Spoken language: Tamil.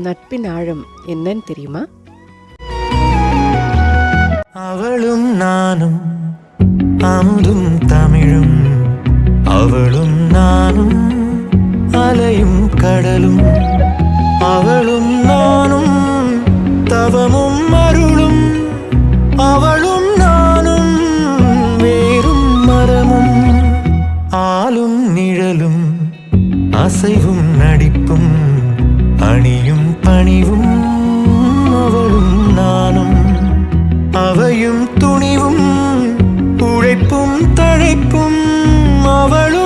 நட்பின் ஆழம் என்னன்னு தெரியுமா? அவளும் நானும் அமுதும் தமிழும், அவளும் நானும் அலையும் கடலும், அவளும் நானும் தவமும் அருளும், அவளும் நானும் வேறும் மரமும், ஆளும் நிழலும் அசைவும் நடிப்பும் அணியும் பணிவும், அவளும் நானும் அவையும் துணிவும் உழைப்பும் தழைப்பும், அவளும்